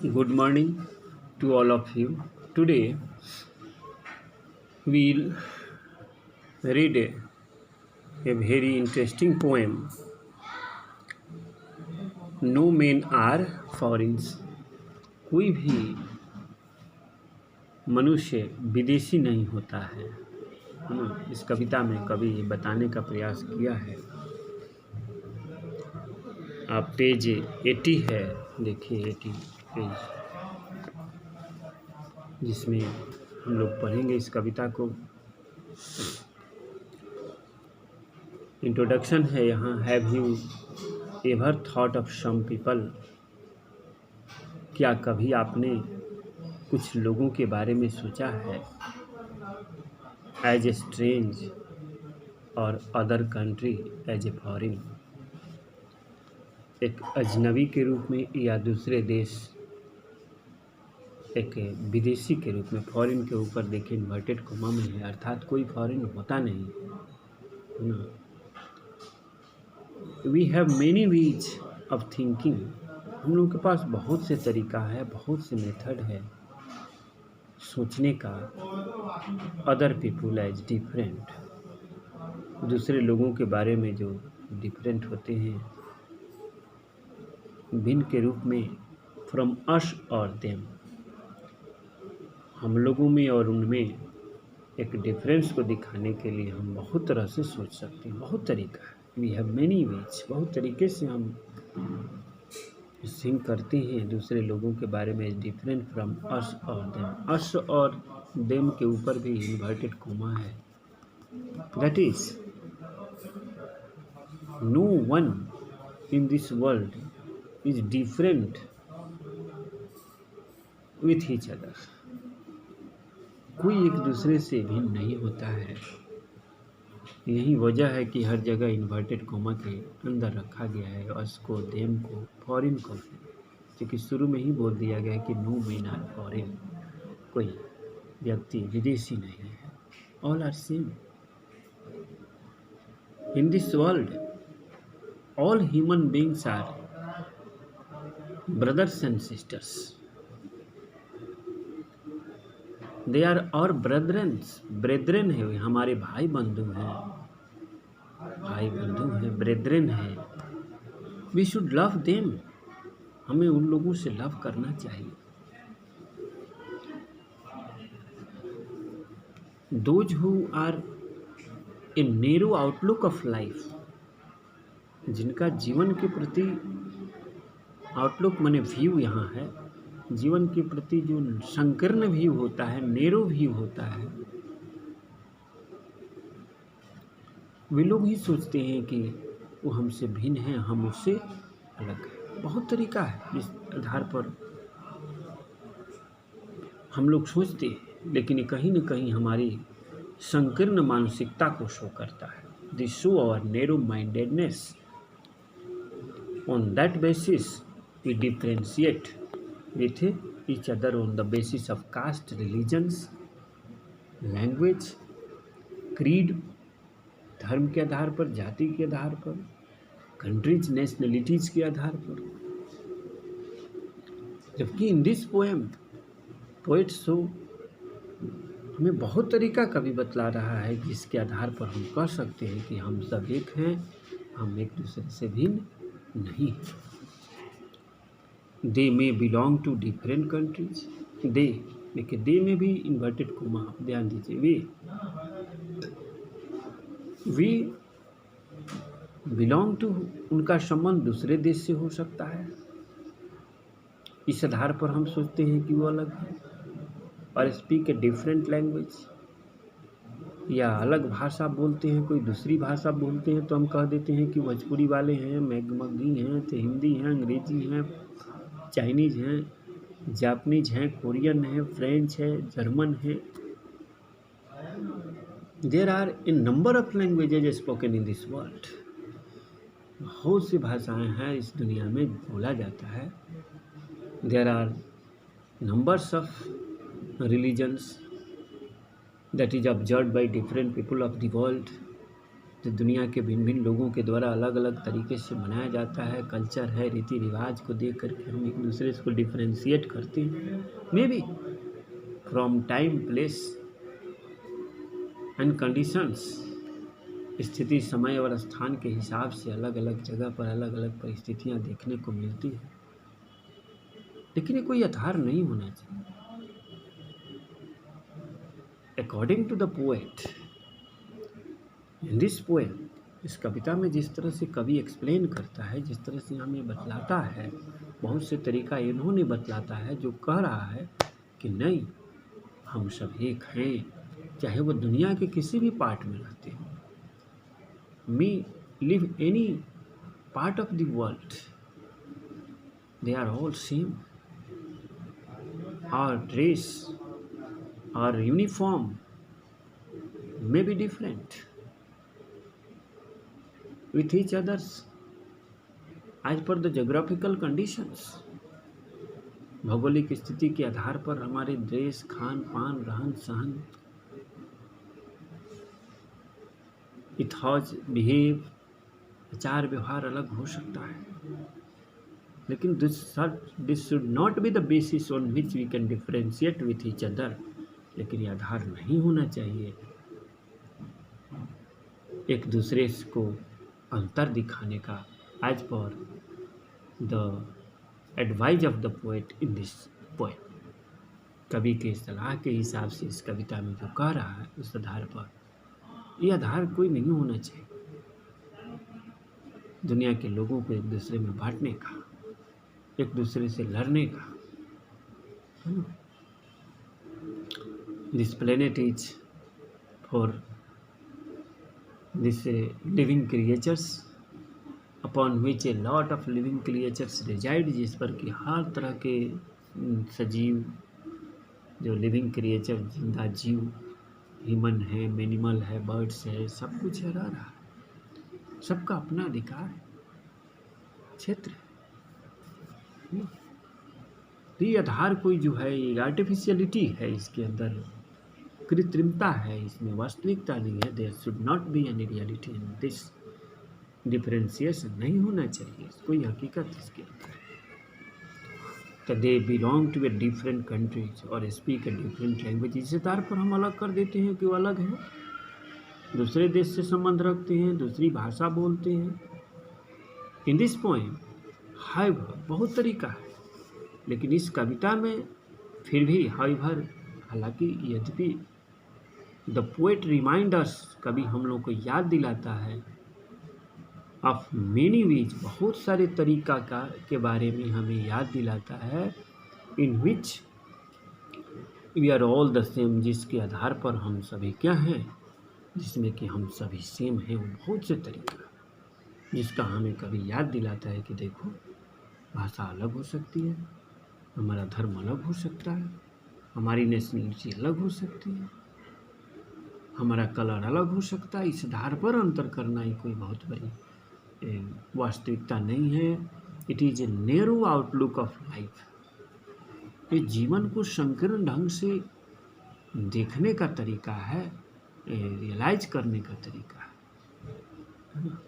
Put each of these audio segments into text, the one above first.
Good morning to all of you. Today we'll read a very interesting poem. No men are foreigners. कोई भी मनुष्य विदेशी नहीं होता है ना। इस कविता में कवि ये बताने का प्रयास किया है। आप पेज 80 है, देखिए 80 पेज, जिसमें हम लोग पढ़ेंगे इस कविता को। इंट्रोडक्शन है यहाँ। Have you ever thought of some people? क्या कभी आपने कुछ लोगों के बारे में सोचा है? एज ए स्ट्रेंज और other country as a foreign, एक अजनबी के रूप में या दूसरे देश एक विदेशी के रूप में। फॉरेन के ऊपर देखिए इन्वर्टेड कोमा में है, अर्थात कोई फॉरेन होता नहीं है ना। We have many ways of thinking. हम लोगों के पास बहुत से तरीका है, बहुत से मेथड है सोचने का। अदर पीपुल एज डिफरेंट, दूसरे लोगों के बारे में जो डिफरेंट होते हैं, भिन्न के रूप में। फ्रॉम अस और देम, हम लोगों में और उनमें एक डिफरेंस को दिखाने के लिए हम बहुत तरह से सोच सकते हैं, बहुत तरीका है। वी हैव मेनी वेज, बहुत तरीके से हम थिंक करते हैं दूसरे लोगों के बारे में। डिफरेंट फ्रॉम अस और देम, अस और देम के ऊपर भी इन्वर्टेड कोमा है। That is no one in this world is different with each other. कोई एक दूसरे से भिन्न नहीं होता है। यही वजह है कि हर जगह इन्वर्टेड कोमा के अंदर रखा गया है अस को, देम को, फॉरेन को, क्योंकि शुरू में ही बोल दिया गया है कि नो मेन आर फॉरेन। कोई व्यक्ति विदेशी नहीं है। All are same in this world. All human beings are brothers and sisters. They are our brethrens, brethren है, हमारे भाई बंधु हैं, भाई बंधु हैं, ब्रेदरन है। वी शुड लव देम, हमें उन लोगों से लव करना चाहिए। Those who are a narrow outlook of life, जिनका जीवन के प्रति आउटलुक माने व्यू यहाँ है, जीवन के प्रति जो संकीर्ण व्यू होता है, नैरो व्यू होता है, वे लोग ही सोचते हैं कि वो हमसे भिन्न है, हम उससे अलग है। बहुत तरीका है जिस आधार पर हम लोग सोचते हैं, लेकिन ये कहीं न कहीं हमारी संकीर्ण मानसिकता को शो करता है। This show our narrow mindedness. On that basis we differentiate with each other on the basis of caste, religions, language, creed, धर्म के आधार पर, जाति के आधार पर, कंट्रीज, नेशनलिटीज के आधार पर। जबकि इन दिस पोएम पोएट शो हमें बहुत तरीका कवि बतला रहा है जिसके आधार पर हम कह सकते हैं कि हम सब एक हैं, हम एक दूसरे से भिन्न नहीं हैं। दे मे बिलोंग टू डिफरेंट कंट्रीज। दे, देखिए दे में भी इन्वर्टेड कोमा, ध्यान दीजिए। वी बिलोंग टू, उनका संबंध दूसरे देश से हो सकता है। इस आधार पर हम सोचते हैं कि वो अलग है। और स्पीक ए डिफरेंट लैंग्वेज, या अलग भाषा बोलते हैं, कोई दूसरी भाषा बोलते हैं तो हम कह देते हैं कि भोजपुरी वाले हैं, मैगमगी हैं, तो हिंदी हैं, अंग्रेजी हैं, चाइनीज हैं, जापानीज हैं, कोरियन हैं, फ्रेंच है, जर्मन है। There are a number of languages spoken in this world. बहुत सी भाषाएं हैं इस दुनिया में बोला जाता है। There are numbers of religions that is observed by different people of the world. जो दुनिया के भिन्न भिन्न लोगों के द्वारा अलग अलग तरीके से मनाया जाता है, कल्चर है, रीति रिवाज को देख करके हम एक दूसरे को डिफ्रेंशिएट करते हैं। May be from time, place and conditions, स्थिति, समय और स्थान के हिसाब से अलग अलग जगह पर अलग अलग परिस्थितियां देखने को मिलती हैं, लेकिन ये कोई आधार नहीं होना चाहिए। According to the poet, in this poem, इस कविता में जिस तरह से कवि एक्सप्लेन करता है, जिस तरह से हमें बतलाता है, बहुत से तरीका इन्होंने बतलाता है, जो कह रहा है कि नहीं, हम सब एक हैं, चाहे वो दुनिया के किसी भी पार्ट में रहते हो, me live any part of the world, they are all same, our dress, our uniform may be different with each others as per the geographical conditions. भौगोलिक स्थिति के आधार पर हमारे ड्रेस, खान पान, रहन सहन, इथॉज, बिहेव, आचार व्यवहार अलग हो सकता है, लेकिन this should not be the basis on which we can differentiate with each other. लेकिन यह आधार नहीं होना चाहिए एक दूसरे को अंतर दिखाने का, as per the advise of the poet in this poem. कवि के सलाह के हिसाब से इस कविता में जो कह रहा है, उस आधार पर यह आधार कोई नहीं होना चाहिए दुनिया के लोगों को एक दूसरे में बांटने का, एक दूसरे से लड़ने का। This planet is for this living creatures upon which a lot of living creatures reside, जिस पर कि हर तरह के सजीव, जो लिविंग क्रिएचर, जिंदा जीव, ह्यूमन है, मिनिमल है, बर्ड्स है, सब कुछ रह रहा है, सबका अपना अधिकार है, क्षेत्र है। तो ये आधार कोई जो है, ये आर्टिफिशियलिटी है, इसके अंदर कृत्रिमता है, इसमें वास्तविकता नहीं है। There should not be any reality in this, differentiation नहीं होना चाहिए, कोई हकीकत इसके अंदर। तो they belong to a different countries और स्पीक ए डिफरेंट लैंग्वेज, इस आधार पर हम अलग कर देते हैं कि वो अलग है, दूसरे देश से संबंध रखते हैं, दूसरी भाषा बोलते हैं। इन दिस पोएम हाइवर बहुत तरीका है, लेकिन इस कविता में फिर भी हाइवर, हालांकि यद्यपि द पोएट रिमाइंडर्स, कभी हम लोग को याद दिलाता है ऑफ मेनी वेज, बहुत सारे तरीका का के बारे में हमें याद दिलाता है, in which we are all the same, जिसके आधार पर हम सभी क्या हैं, जिसमें कि हम सभी सेम हैं। वो बहुत से तरीका जिसका हमें कभी याद दिलाता है कि देखो, भाषा अलग हो सकती है, हमारा धर्म अलग हो सकता है, हमारी नेशनलिटी अलग हो सकती है, हमारा कलर अलग हो सकता है। इस आधार पर अंतर करना ही कोई बहुत बड़ी वास्तविकता नहीं है। It is a narrow outlook of life. ये जीवन को संकीर्ण ढंग से देखने का तरीका है, रियलाइज करने का तरीका है।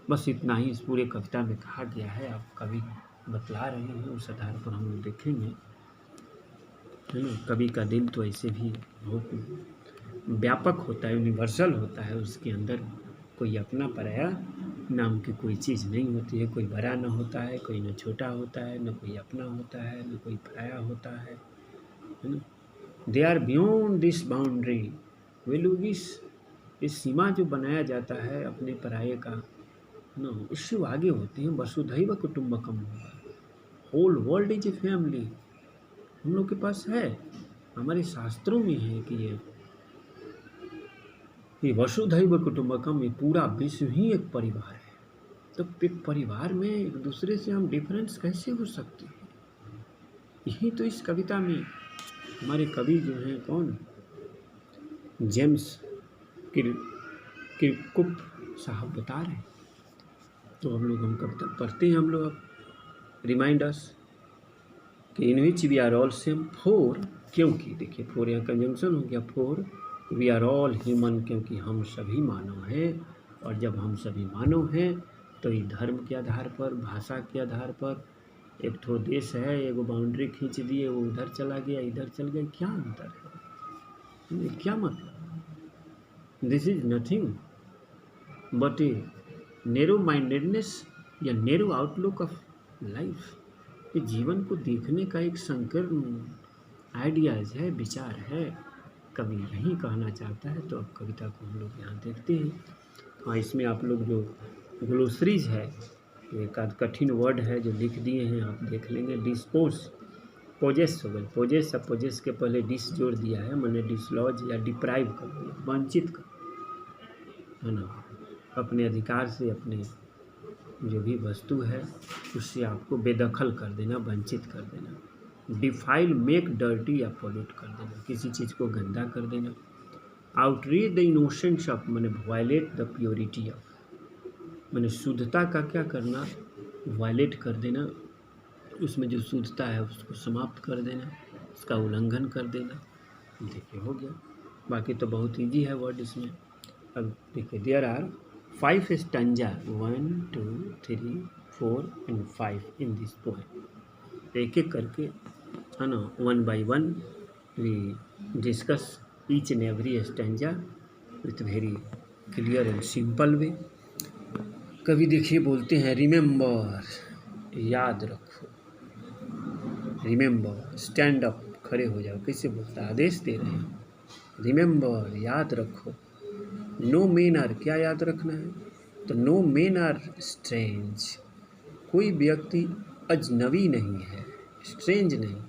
बस इतना ही इस पूरे कविता में कहा गया है। आप कवि बतला रहे हैं, उस आधार पर हम लोग देखेंगे, है ना। कवि का दिल तो ऐसे भी बहुत व्यापक होता है, यूनिवर्सल होता है, उसके अंदर कोई अपना पराया नाम की कोई चीज़ नहीं होती है। कोई बड़ा न होता है, कोई न छोटा होता है, न कोई अपना होता है, न कोई पराया होता है ना। They are beyond this boundary, वे लोग इस सीमा जो बनाया जाता है अपने पराये का ना, उससे आगे होते हैं। वसुधैव कुटुम्बकम, whole world is a family, हम लोग के पास है, हमारे शास्त्रों में है कि ये वसुधैव कुटुम्बकम, ये पूरा विश्व ही एक परिवार है। तो एक परिवार में एक दूसरे से हम डिफरेंस कैसे हो सकते हैं? यही तो इस कविता में हमारे कवि जो हैं, कौन, जेम्स किरकुप साहब बता रहे हैं। तो हम कविता पढ़ते हैं, हम लोग अब रिमाइंड अस कि in which we are all same, for, क्योंकि देखिए फोर यहाँ कंजंक्शन हो गया, for we are all human, क्योंकि हम सभी मानव हैं, और जब हम सभी मानव हैं तो ये धर्म के आधार पर, भाषा के आधार पर एक ठो देश है, एगो बाउंड्री खींच दिए, वो उधर चला गया, इधर चल गया, क्या अंतर है? ये क्या मतलब? This is nothing but a narrow mindedness या नैरो आउटलुक ऑफ लाइफ। ये जीवन को देखने का एक संकीर्ण आइडियाज है, विचार है। कवि यही कहना चाहता है। तो अब कविता को हम लोग यहाँ देखते हैं। हाँ, इसमें आप लोग जो ग्लोसरीज है, एक आध कठिन वर्ड है जो लिख दिए हैं, आप देख लेंगे। डिस्पोज, पोजेस हो गए, पोजेस, अब पोजेस के पहले डिस जोड़ दिया है, मैंने डिसलॉज या डिप्राइव कर दिया, वंचित कर, है ना, अपने अधिकार से, अपने जो भी वस्तु है उससे आपको बेदखल कर देना, वंचित कर देना। डिफाइल, मेक डर्टी या पोल्यूट कर देना, किसी चीज़ को गंदा कर देना। आउटरीच द इनोसेंस ऑफ, मैंने वायलेट द प्योरिटी ऑफ, मैंने शुद्धता का क्या करना, वायलेट कर देना, उसमें जो शुद्धता है उसको समाप्त कर देना, उसका उल्लंघन कर देना। देखिए हो गया। बाकी तो बहुत ईजी है वर्ड इसमें। अब देखिए, there are 5 stanza, 1 2 3 4 and 5 in this poem. एक एक करके, है ना, 1 by 1 we discuss each and every stanza with very clear and simple way. कभी देखिए बोलते हैं रिमेंबर, याद रखो, रिमेंबर, स्टैंड अप, खड़े हो जाओ। कैसे बोलता है? आदेश दे रहे हैं। रिमेंबर, याद रखो। नो मेन आर, क्या याद रखना है? तो नो मेन आर स्ट्रेंज, कोई व्यक्ति अजनबी नहीं है, स्ट्रेंज नहीं।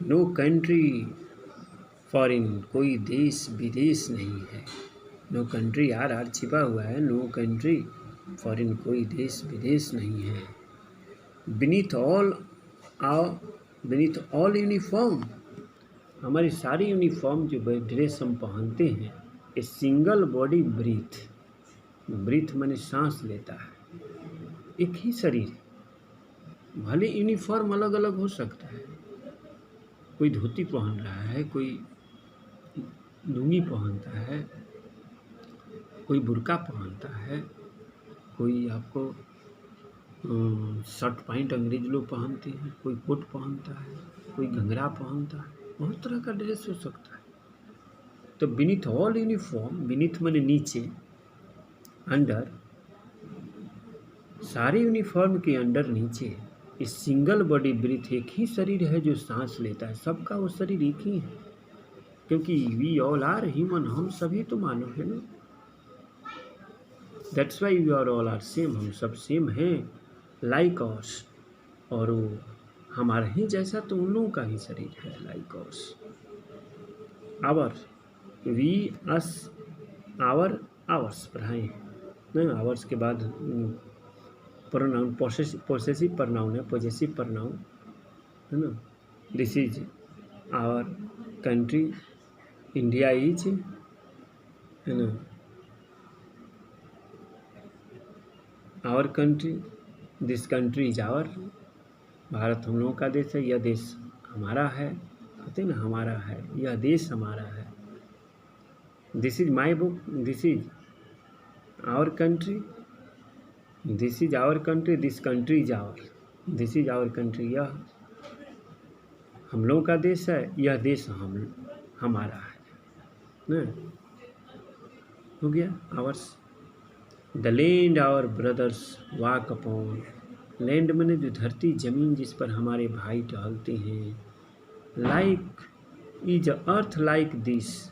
नो कंट्री फॉरेन, कोई देश विदेश नहीं है। नो कंट्री, आर छिपा हुआ है, नो कंट्री फॉरेन, कोई देश विदेश नहीं है। बीनीथ ऑल यूनिफॉर्म, हमारी सारी यूनिफॉर्म जो ड्रेस हम पहनते हैं, a single body breath, breath माने सांस लेता है, एक ही शरीर। भले यूनिफॉर्म अलग अलग हो सकता है, कोई धोती पहन रहा है, कोई लुंगी पहनता है, कोई बुर्का पहनता है, कोई आपको शर्ट पैंट अंग्रेज लोग पहनते हैं, कोई कोट पहनता है, कोई घंघरा पहनता है, बहुत तरह का ड्रेस हो सकता है। तो बीनीथ ऑल यूनिफॉर्म, बीनीथ माने नीचे, अंडर, सारे यूनिफॉर्म के अंडर नीचे, इस सिंगल बॉडी ब्रीथ, एक ही शरीर है जो सांस लेता है। सबका वो शरीर एक ही है, क्योंकि वी ऑल आर ह्यूमन, हम सभी तो मानव है ना। That's why we are all are same, हम सब सेम हैं, लाइक ऑर्स, और वो हमारा ही जैसा तो उन लोगों का ही शरीर है, like ours. Our, we, us, our, ours पढ़ाएँ ना, आवर्स के बाद प्रोनाउन, पोसेसिव प्रोनाउन है, पॉजेसिव प्रोनाउन है ना। This is our country, India is, है ना, our country, this country is our, Bharat हम लोगों का देश है, यह देश हमारा है, कहते हैं ना, हमारा है, यह देश हमारा है। This is my book, this is our country, this is our country, this country is our, this is our country, यह हम लोगों का देश है, यह देश हमारा है ना। हो गया ours. The land our brothers walk upon, land मैंने जो धरती, जमीन जिस पर हमारे भाई टहलते हैं। Like is earth like this,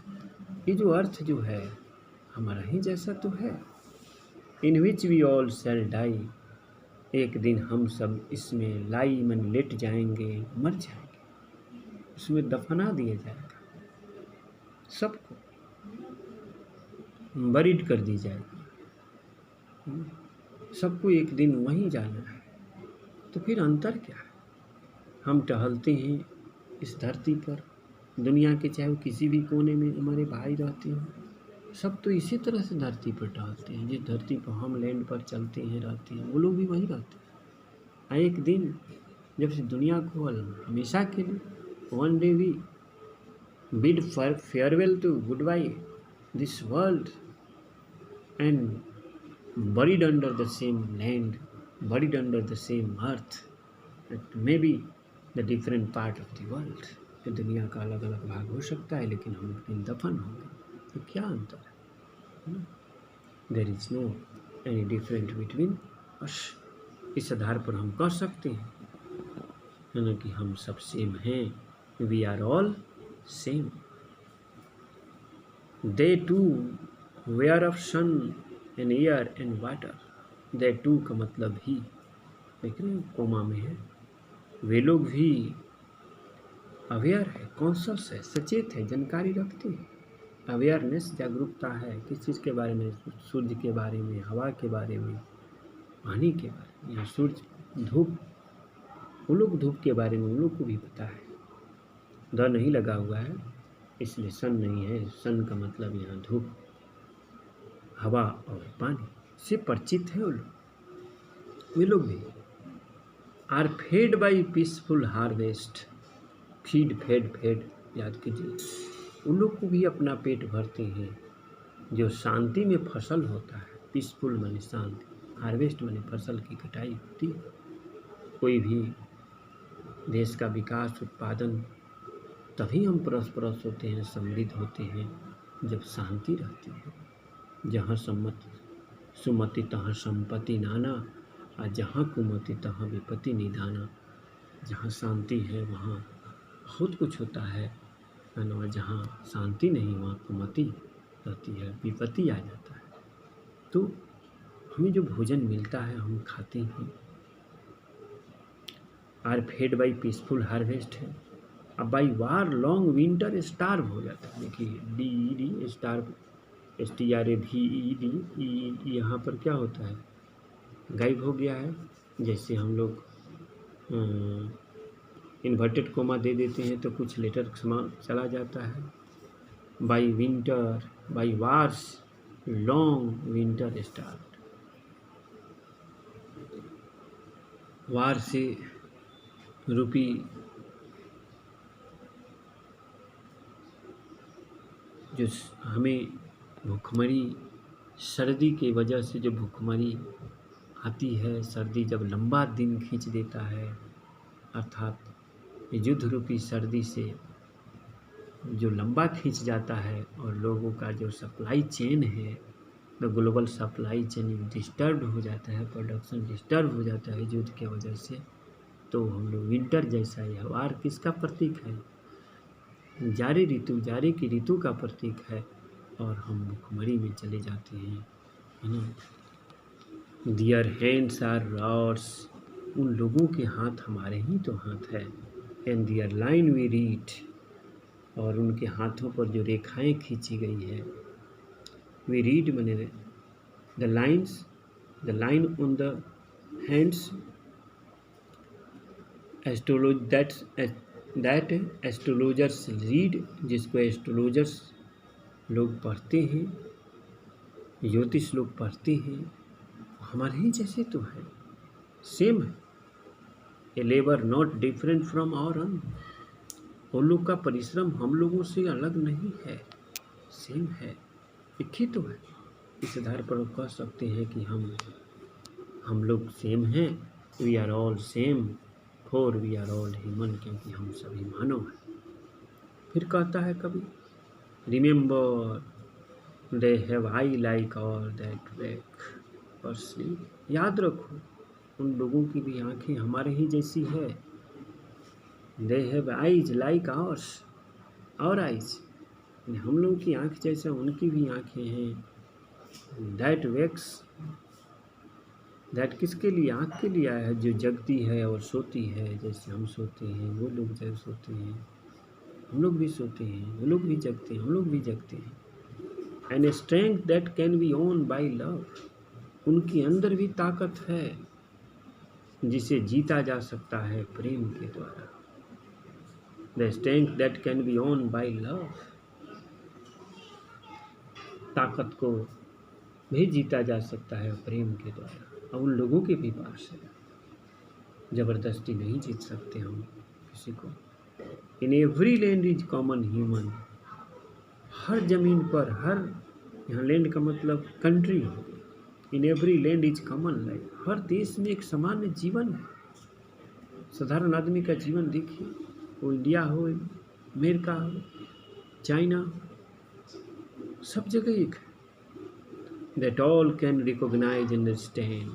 ये जो अर्थ जो है हमारा ही जैसा तो है। In which we all shall die, एक दिन हम सब इसमें लाई मन लेट जाएंगे, मर जाएंगे, उसमें दफना दिया जाएगा, सबको बरीड कर दी जाएगी, सबको एक दिन वहीं जाना है। तो फिर अंतर क्या है? हम टहलते हैं इस धरती पर, दुनिया के चाहे किसी भी कोने में हमारे भाई रहते हैं, सब तो इसी तरह से धरती पर टहलते हैं। जिस धरती पर हम लैंड पर चलते हैं, रहते हैं, वो लोग भी वहीं रहते हैं। एक दिन जब से दुनिया को हमेशा के लिए, one day we bid farewell to goodbye this world, and buried under the same land, buried under the same earth, it may be the different part of the world. ये दुनिया का अलग अलग भाग हो सकता है, लेकिन हम एक दिन दफन होंगे, तो क्या अंतर है? There is no any different between us. इस आधार पर हम कह सकते हैं है ना कि हम सब सेम हैं, we are all same. They too aware of sun and air and water, they too का मतलब ही, लेकिन कोमा में है। वे लोग भी अवेयर है, कॉन्शस है, सचेत है, जानकारी रखते हैं। अवेयरनेस जागरूकता है किस चीज़ के बारे में? सूर्य के बारे में, हवा के बारे में, पानी के बारे में। या सूर्य, धूप, उन लोग धूप के बारे में उन लोग को भी पता है। द नहीं लगा हुआ है इसलिए सन नहीं है। सन का मतलब यहाँ धूप, हवा और पानी से परिचित है वो लोग। वे लोग भी are fed by peaceful harvest. Feed, fed, fed याद कीजिए। उन लोग को भी अपना पेट भरते हैं जो शांति में फसल होता है। पीसफुल माने शांति, हार्वेस्ट माने फसल की कटाई होती है। कोई भी देश का विकास, उत्पादन तभी हम परस्परस होते हैं, समृद्ध होते हैं, जब शांति रहती है। जहाँ सुमति तहाँ संपत्ति नाना, और जहाँ कुमति तहाँ विपत्ति निधाना। जहाँ शांति है वहाँ बहुत कुछ होता है, और जहाँ शांति नहीं वहाँ कुमति रहती है, विपत्ति आ जाता है। तो हमें जो भोजन मिलता है हम खाते हैं। Are fed by peaceful harvest है। अब by war long winter starve हो जाता है। देखिए डी स्टार्व, STRAVED, यहाँ पर क्या होता है? गायब हो गया है। जैसे हम लोग इन्वर्टेड कोमा दे देते हैं तो कुछ लेटर चला जाता है। By winter, by wars long winter start. वार से रूपी जो हमें भूखमरी, सर्दी की वजह से जो भूखमरी आती है, सर्दी जब लंबा दिन खींच देता है, अर्थात युद्ध रूपी सर्दी से जो लंबा खींच जाता है और लोगों का जो सप्लाई चेन है, the global supply chain disturb हो जाता है, प्रोडक्शन डिस्टर्ब हो जाता है युद्ध की वजह से, तो हम लोग विंटर जैसा है। वार किसका प्रतीक है? जारी ऋतु, जारी की ऋतु का प्रतीक है, और हम भुखमरी में चले जाते हैं, है ना। दियर हैंड्स आर रॉड्स, उन लोगों के हाथ हमारे ही तो हाथ है। And their lines we read, और उनके हाथों पर जो रेखाएं खींची गई है। वी रीड मैंने the lines, the line on the hands, that astrologers read, जिसको एस्ट्रोलॉजर्स लोग पढ़ते हैं, ज्योतिष लोग पढ़ते हैं, हमारे ही जैसे तो है, सेम है। A labour not different from our अन, उन लोग का परिश्रम हम लोगों से अलग नहीं है, सेम है, एक ही तो है। इस आधार पर कह सकते हैं कि हम लोग सेम हैं। We are all same for we are all human, क्योंकि हम सभी मानव हैं। फिर कहता है कभी, remember they have eye like ours that wake or sleep, याद रखो उन लोगों की भी आंखें हमारे ही जैसी है। They have eyes like ours, और आइज, हम लोगों की आंख जैसा उनकी भी आंखें हैं। दैट वेक्स, दैट किसके लिए? आँख के लिए आया है, जो जगती है और सोती है। जैसे हम सोते हैं, वो लोग जैसे सोते हैं, हम लोग भी सोते हैं, वो लोग भी जगते हैं, हम लोग भी जगते हैं। And strength that can be own by love, उनके अंदर भी ताकत है जिसे जीता जा सकता है प्रेम के द्वारा। The strength that can be own by love, ताकत को भी जीता जा सकता है प्रेम के द्वारा, और उन लोगों के भी पास है। ज़बरदस्ती नहीं जीत सकते हम किसी को। In every land is common human, हर जमीन पर, हर यहाँ लैंड का मतलब कंट्री हो गई। In every land is common life, हर देश में एक सामान्य जीवन है। साधारण आदमी का जीवन देखिए, वो इंडिया हो, अमेरिका हो, चाइना, सब जगह एक है। That all can recognise understand,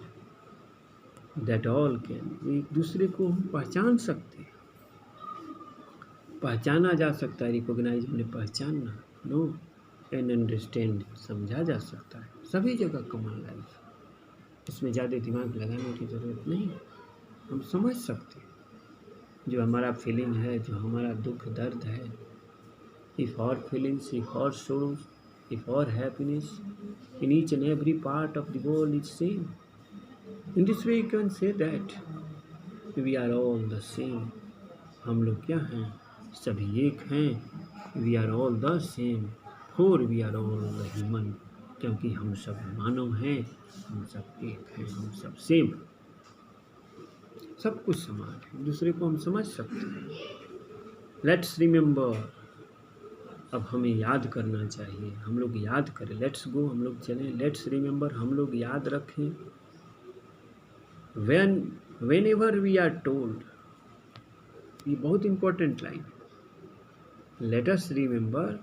that all can, एक दूसरे को हम पहचान सकते हैं, पहचाना जा सकता है। रिकॉग्नाइज मैंने पहचानना, नो, एंड अंडरस्टैंड समझा जा सकता है। सभी जगह कॉमन लाइफ, इसमें ज़्यादा दिमाग लगाने की ज़रूरत नहीं, हम समझ सकते हैं जो हमारा फीलिंग है, जो हमारा दुख दर्द है। If our feelings, if our sorrows, if our happiness in each and every part of the world is same. In this way you can say that we are all the same. हम लोग क्या हैं? सभी एक हैं। We are all the same, for we are all the human, क्योंकि हम सब मानव हैं, हम सब एक हैं, हम सब सेम, सब कुछ समान है, दूसरे को हम समझ सकते हैं। लेट्स रिमेंबर, अब हमें याद करना चाहिए, हम लोग याद करें। लेट्स गो, हम लोग चलें। लेट्स रिमेंबर, हम लोग याद रखें। Whenever we are told, ये बहुत इंपॉर्टेंट लाइन है। लेट अस रिमेंबर,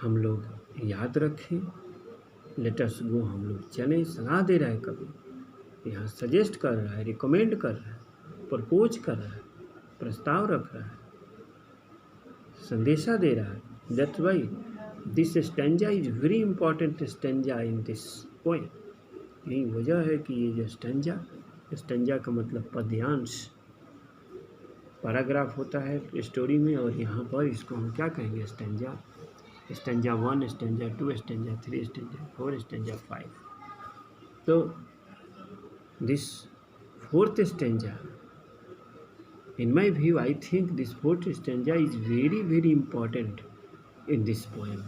हम लोग याद रखें। लेट अस गो, हम लोग चलें। सलाह दे रहा है, कभी यहाँ सजेस्ट कर रहा है, रिकमेंड कर रहा है, प्रपोज कर रहा है, प्रस्ताव रख रहा है, संदेशा दे रहा है। That's why this stanza is very important stanza in this poem. यही वजह है कि ये जो स्टैंजा का मतलब पद्यांश, पैराग्राफ होता है स्टोरी में, और यहाँ पर इसको हम क्या कहेंगे? Stanza. Stanza 1, stanza 2, stanza 3, stanza 4, stanza 5। तो this fourth stanza, in my view, I think this fourth stanza is very very important in this poem.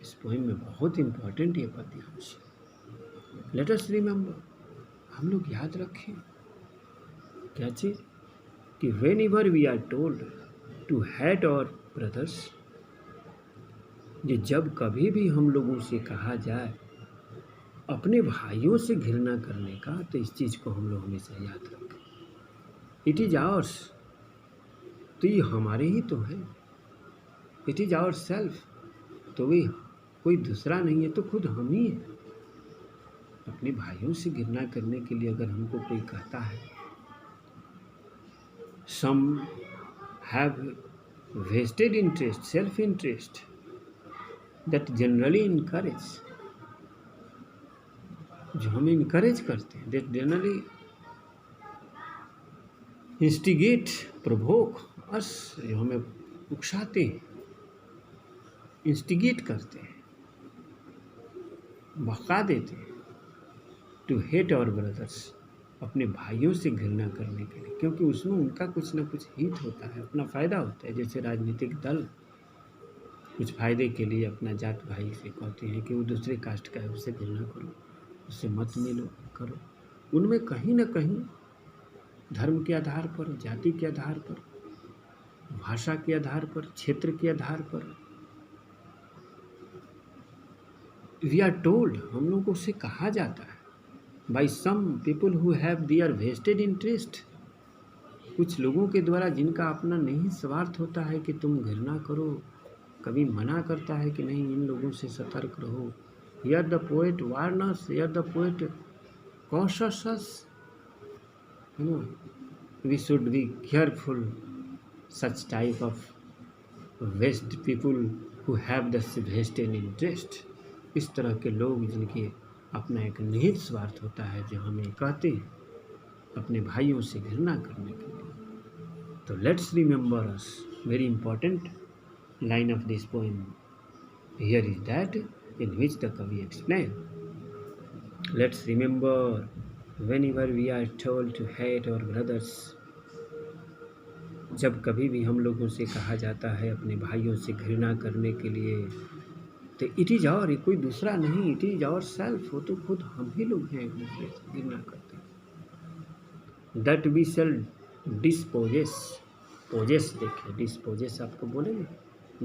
इस पोएम में बहुत इम्पॉर्टेंट ये पद्यांश। लेट अस रिमेंबर, हम लोग याद रखें क्या चीज़? कि whenever we are told to hate our brothers, ये जब कभी भी हम लोगों से कहा जाए अपने भाइयों से घृणा करने का, तो इस चीज़ को हम लोग हमेशा याद रखें। इट इज़ आवर्स, तो ये हमारे ही तो है। इट इज़ आवर सेल्फ, तो वे कोई दूसरा नहीं है, तो खुद हम ही हैं। अपने भाइयों से घृणा करने के लिए अगर हमको कोई कहता है, some have vested interest, self interest that generally encourage, जो हमें इनकरेज करते हैं, that generally instigate, provoke us, जो हमें उकसाते हैं, इंस्टिगेट करते हैं, भड़का देते हैं, टू हेट आवर ब्रदर्स, अपने भाइयों से घृणा करने के लिए, क्योंकि उसमें उनका कुछ ना कुछ हित होता है, अपना फ़ायदा होता है। जैसे राजनीतिक दल कुछ फ़ायदे के लिए अपना जात भाई से कहते हैं कि वो दूसरे कास्ट का है, उससे घृणा करो, उससे मत मिलो, करो। उनमें कहीं ना कहीं धर्म के आधार पर, जाति के आधार पर, भाषा के आधार पर, क्षेत्र के आधार पर, वी आर टोल्ड, हम लोगों से कहा जाता है, by some people who have their vested interest, कुछ लोगों के द्वारा जिनका अपना नहीं स्वार्थ होता है कि तुम घृणा करो, कभी मना करता है कि नहीं, इन लोगों से सतर्क रहो। Here the poet warns, here the poet cautions us, we should be careful such type of waste people who have the vested interest। इस तरह के लोग जिनके अपना एक निहित स्वार्थ होता है, जो हमें कहते हैं अपने भाइयों से घृणा करने के लिए। तो let's remember us, very important line of this poem here is that in which the कवि explain, let's remember whenever we are told to hate our brothers, जब कभी भी हम लोगों से कहा जाता है अपने भाइयों से घृणा करने के लिए, तो इट इज़ आवर, कोई दूसरा नहीं, इट इज़ आवर सेल्फ, हो तो खुद हम ही लोग हैं एक दूसरे से घृणा करते हैं। That we shall dispossess, possess देखिए, डिस्पोजेस आपको बोलेंगे,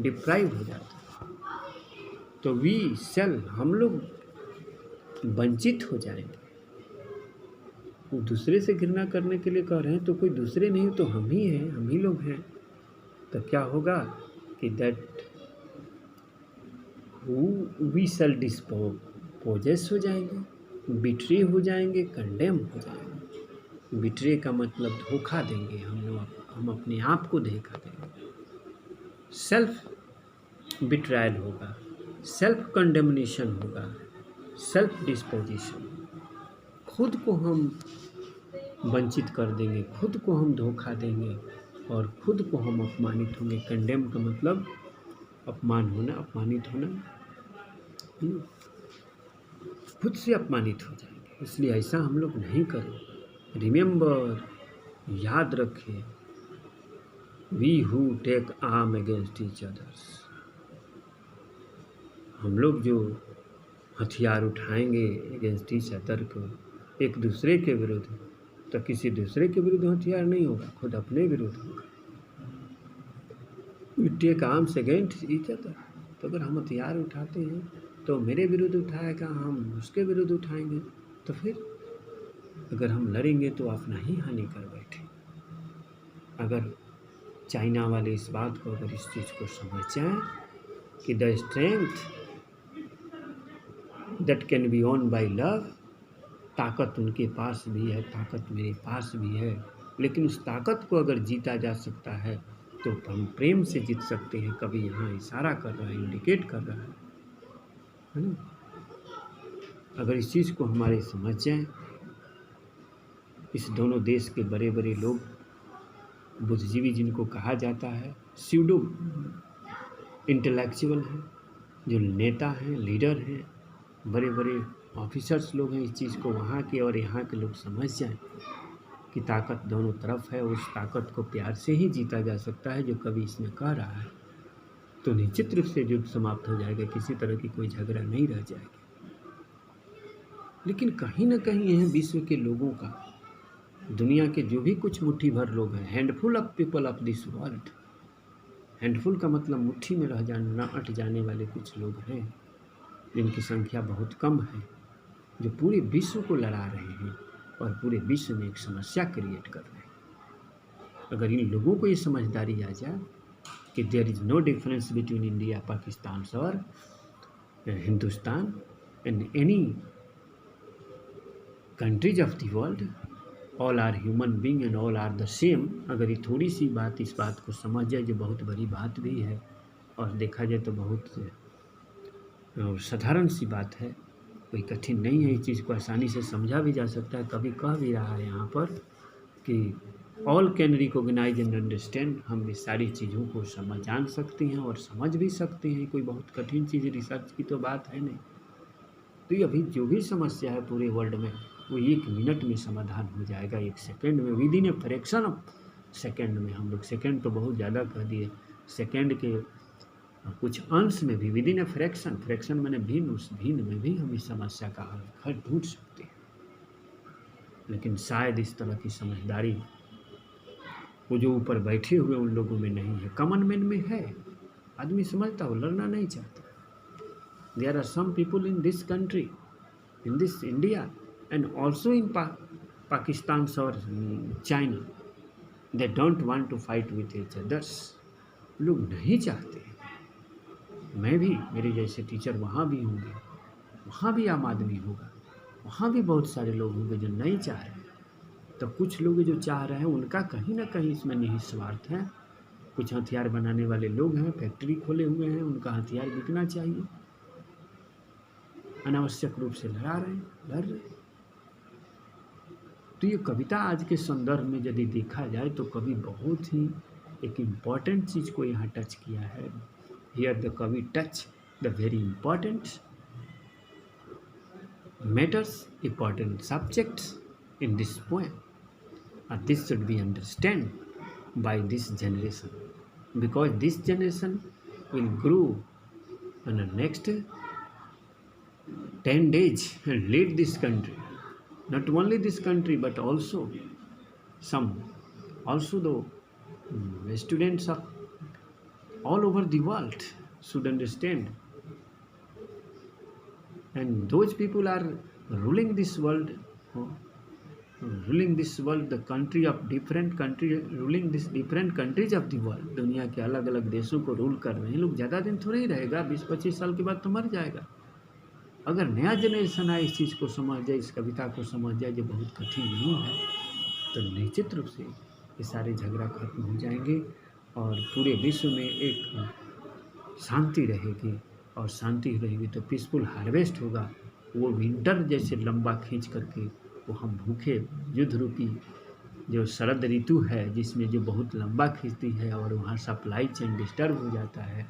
डिप्राइव हो जाता है, तो वी सेल, हम लोग वंचित हो जाएंगे। वो दूसरे से घृणा करने के लिए कह रहे हैं तो कोई दूसरे नहीं तो हम ही हैं, हम ही लोग हैं। तो क्या होगा कि दैट वी सेल डिस्पोजेस हो जाएंगे, बिट्रे हो जाएंगे, कंडेम हो जाएंगे। बिट्रे का मतलब धोखा देंगे हम अपने आप को धोखा देंगे। सेल्फ बिट्रायल होगा, सेल्फ कंडेमनेशन होगा, सेल्फ डिस्पोजिशन। खुद को हम वंचित कर देंगे, खुद को हम धोखा देंगे और खुद को हम अपमानित होंगे। कंडेम का मतलब अपमान होना, अपमानित होना, खुद से अपमानित हो जाएंगे। इसलिए ऐसा हम लोग नहीं करें। रिमेंबर, याद रखें, we who take arm against each others, हम लोग जो हथियार उठाएंगे अगेंस्ट ईच अदर को, एक दूसरे के विरुद्ध, तो किसी दूसरे के विरुद्ध हथियार नहीं होगा, खुद अपने विरुद्ध होगा। We take arms against each other, तो अगर हम हथियार उठाते हैं तो मेरे विरुद्ध उठाएगा, हम उसके विरुद्ध उठाएंगे, तो फिर अगर हम लड़ेंगे तो अपना ही हानि कर बैठे। अगर चाइना वाले इस बात को, अगर इस चीज़ को समझ जाएं कि the strength that can be won by love, ताकत उनके पास भी है, ताकत मेरे पास भी है, लेकिन उस ताकत को अगर जीता जा सकता है तो हम प्रेम से जीत सकते हैं। कभी यहाँ इशारा कर रहा है, इंडिकेट कर रहा है ना। अगर इस चीज़ को हमारे समझ जाएं, इस दोनों देश के बड़े बड़े लोग, बुद्धिजीवी जिनको कहा जाता है, स्यूडो इंटेलेक्चुअल हैं, जो नेता हैं, लीडर हैं, बड़े बड़े ऑफिसर्स लोग हैं, इस चीज़ को वहाँ के और यहाँ के लोग समझ जाएं कि ताकत दोनों तरफ है, उस ताकत को प्यार से ही जीता जा सकता है जो कभी इसमें कह रहा है, तो निश्चित रूप से युद्ध समाप्त हो जाएगा, किसी तरह की कोई झगड़ा नहीं रह जाएगा। लेकिन कहीं ना कहीं यह विश्व के लोगों का, दुनिया के जो भी कुछ मुट्ठी भर लोग हैं, handful of people of this world, handful का मतलब मुट्ठी में रह जाना, अट जाने वाले कुछ लोग हैं जिनकी संख्या बहुत कम है, जो पूरे विश्व को लड़ा रहे हैं और पूरे विश्व में एक समस्या क्रिएट कर रहे हैं। अगर इन लोगों को ये समझदारी आ जाए कि there is no difference between India, Pakistan और Hindustan and any countries of the world, all are human being and all are the same, अगर ये थोड़ी सी बात इस बात को समझ जाए, जो बहुत बड़ी बात भी है और देखा जाए तो बहुत साधारण सी बात है, कोई कठिन नहीं है, इस चीज़ को आसानी से समझा भी जा सकता है। कभी कह भी रहा है यहाँ पर कि all can recognise and understand, हम इस सारी चीज़ों को जान सकते हैं और समझ भी सकते हैं, कोई बहुत कठिन चीज़, रिसर्च की तो बात है नहीं। तो ये अभी जो भी समस्या है पूरे वर्ल्ड में, वो 1 मिनट में समाधान हो जाएगा, 1 सेकेंड में, with in a fraction of second में। हम लोग सेकेंड तो बहुत ज़्यादा कह दिए, सेकेंड के कुछ अंश में भी, विद इन ए फ्रैक्शन मैंने भिन्न, उस भिन्न में भी हम इस समस्या का हल ढूंढ सकते हैं। लेकिन शायद इस तरह की समझदारी वो जो ऊपर बैठे हुए उन लोगों में नहीं है, कॉमन मैन में है। आदमी समझता हो, लड़ना नहीं चाहता। There are some people in this country, in this India and also in Pakistan और China, they don't want to fight with each others. लोग नहीं चाहते। मैं भी, मेरे जैसे टीचर वहाँ भी होंगे, वहाँ भी आम आदमी होगा, वहाँ भी बहुत सारे लोग होंगे जो नहीं चाह रहे। तो कुछ लोग जो चाह रहे हैं उनका कहीं ना कहीं इसमें निहित स्वार्थ है। कुछ हथियार बनाने वाले लोग हैं, फैक्ट्री खोले हुए हैं, उनका हथियार बिकना चाहिए, अनावश्यक रूप से लड़ रहे। तो ये कविता आज के संदर्भ में यदि देखा जाए तो कवि बहुत ही एक इम्पॉर्टेंट चीज़ को यहाँ टच किया है। Here the Kavi touch the very important matters, important subjects in this poem. And this should be understood by this generation, because this generation will grow in the next 10 days and lead this country. Not only this country, but also the students of all over the world should understand and those people are ruling this world, ruling this world, the country of different country, ruling this different countries of the world, दुनिया के अलग अलग देशों को rule कर रहे हैं लोग। ज़्यादा दिन थोड़ा ही रहेगा, 20-25 साल के बाद तो मर जाएगा। अगर नया जनरेशन आए, इस चीज़ को समझ जाए, इस कविता को समझ जाए जो बहुत कठिन नहीं है, तो निश्चित रूप से ये सारे झगड़ा खत्म हो जाएंगे और पूरे विश्व में एक शांति रहेगी। और शांति रहेगी तो पीसफुल हार्वेस्ट होगा। वो विंटर जैसे लंबा खींच करके वो हम भूखे युद्ध रूपी जो शरद ऋतु है, जिसमें जो बहुत लंबा खींचती है और वहाँ सप्लाई चेन डिस्टर्ब हो जाता है,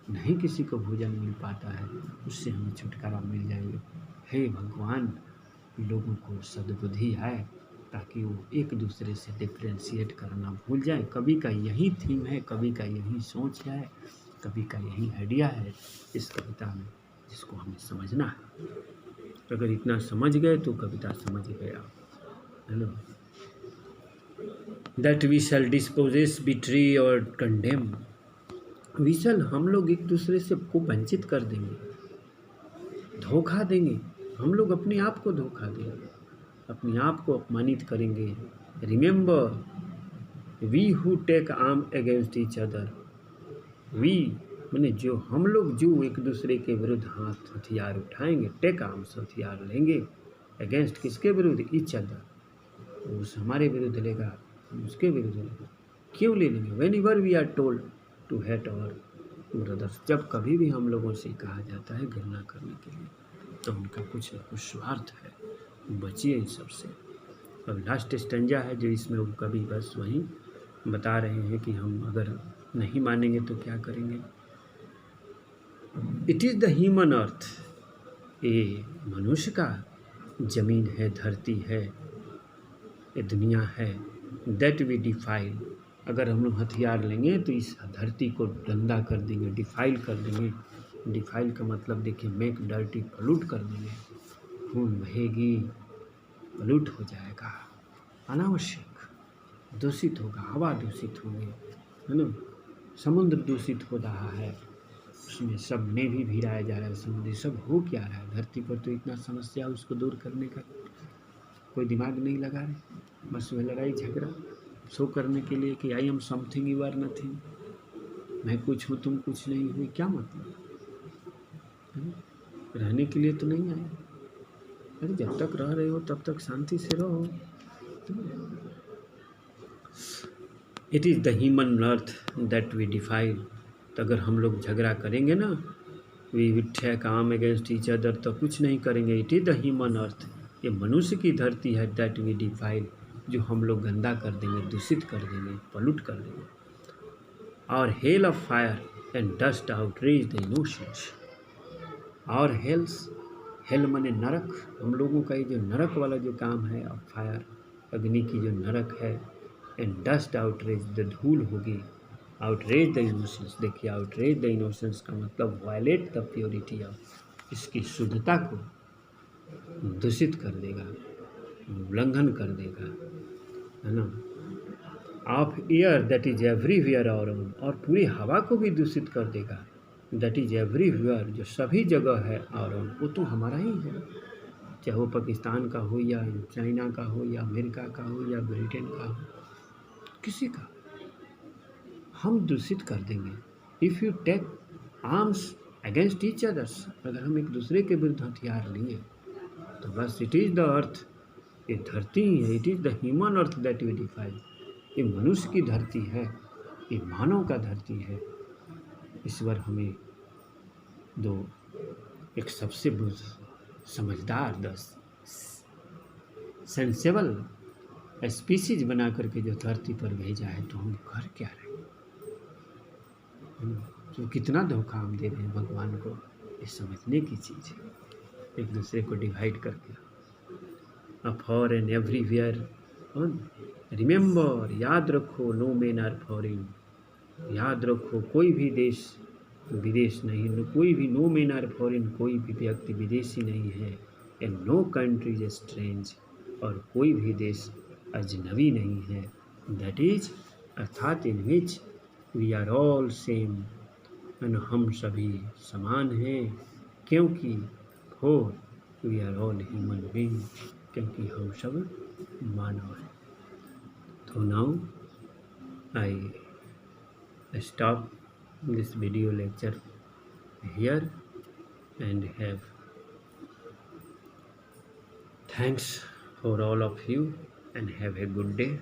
नहीं किसी को भोजन मिल पाता है, उससे हमें छुटकारा मिल जाएगा। हे भगवान, लोगों को सद्बुद्धि आए ताकि वो एक दूसरे से डिफ्रेंशिएट करना भूल जाए। कवि का यही थीम है, कवि का यही सोच है, कवि का यही आइडिया है इस कविता में, जिसको हमें समझना है। अगर इतना समझ गए तो कविता समझ गया, है ना। दैट वी शैल डिस्पोजेस बिट्री और कंडेम, विशल हम लोग एक दूसरे से को वंचित कर देंगे, धोखा देंगे, हम लोग अपने आप को धोखा देंगे, अपने आप को अपमानित करेंगे। Remember we who take arm against each other, we मैंने जो हम लोग जो एक दूसरे के विरुद्ध हाथ हथियार उठाएंगे, टेक आर्म्स हथियार लेंगे, अगेंस्ट किसके विरुद्ध, ईच अदर, उस हमारे विरुद्ध लेगा, उसके विरुद्ध लेगा। क्यों ले लेंगे, whenever we are told to hate our brothers, जब कभी भी हम लोगों से कहा जाता है घृणा करने के लिए, तो उनका कुछ स्वार्थ है, बचिए इन सबसे। अब लास्ट स्टैंजा है जो इसमें वो कभी बस वही बता रहे हैं कि हम अगर नहीं मानेंगे तो क्या करेंगे। It is the human earth, ये मनुष्य का जमीन है, धरती है, ये दुनिया है। दैट वी डिफाइल, अगर हम लोग हथियार लेंगे तो इस धरती को गंदा कर देंगे, डिफाइल कर देंगे। डिफाइल का मतलब देखिए, मेक डर्टी, पलूट कर देंगे, खून बहेगी, पलूट हो जाएगा, अनावश्यक दूषित होगा, हवा दूषित होंगे, है ना, समुद्र दूषित हो रहा है, उसमें सब ने भी भिड़ाया जा रहा है, समुद्र सब हो क्या रहा है धरती पर, तो इतना समस्या उसको दूर करने का कोई दिमाग नहीं लगा रहे, बस वह लड़ाई झगड़ा शो करने के लिए कि I am something you are nothing, मैं कुछ हूँ तुम कुछ नहीं हुई, क्या मतलब, रहने के लिए तो नहीं आए। अरे जब तक रह रहे हो तब तक शांति से रहो। It is the human earth that we defile, तो अगर हम लोग झगड़ा करेंगे ना, we will take arm against each other, तो कुछ नहीं करेंगे। It is the human earth, ये मनुष्य की धरती है, दैट वी डिफाइल, जो हम लोग गंदा कर देंगे, दूषित कर देंगे, पलूट कर देंगे। और hell of fire and dust outreach the innocence, और हेल्स, हेल मने नरक, हम लोगों का ये जो नरक वाला जो काम है, और फायर अग्नि की जो नरक है, एंड डस्ट आउटरेज, द धूल होगी, आउटरेज द इनोसेंस, देखिए आउटरेज द इनोसेंस का मतलब वायलेट द प्योरिटी ऑफ, इसकी शुद्धता को दूषित कर देगा, उल्लंघन कर देगा, है ना। Of air that is everywhere around, और पूरी हवा को भी दूषित कर देगा, दैट इज एवरीवेयर, जो सभी जगह है अराउंड, वो तो हमारा ही है, चाहे वो पाकिस्तान का हो या चाइना का हो या अमेरिका का हो या ब्रिटेन का हो, किसी का हम दूषित कर देंगे। If you take arms against each others, अगर हम एक दूसरे के विरुद्ध हथियार लिए तो बस इट इज़ द अर्थ, ये धरती ही है, it is the human earth that we defile, ये मनुष्य की धरती है, ये मानव का धरती है। ईश्वर हमें दो एक सबसे समझदार, सेंसेबल स्पीसीज बना करके जो धरती पर भेजा है, तो हम कर क्या रहे हैं, तो कितना धोखा हम दे रहे हैं भगवान को, ये समझने की चीज़ है। एक दूसरे को डिवाइड करके, फॉर एंड एवरीवेयर, रिमेंबर, याद रखो, नो मेन आर फॉरेन, याद रखो कोई भी देश विदेश नहीं, कोई भी, नो मेन आर फॉरेन, कोई भी व्यक्ति विदेशी नहीं है, and no country is strange, और कोई भी देश अजनबी नहीं है, दैट इज अर्थात in which we are all same, हम सभी समान हैं, क्योंकि हो, we are all human being, क्योंकि हम सब मानव हैं। तो now I stop this video lecture here and have thanks for all of you and have a good day.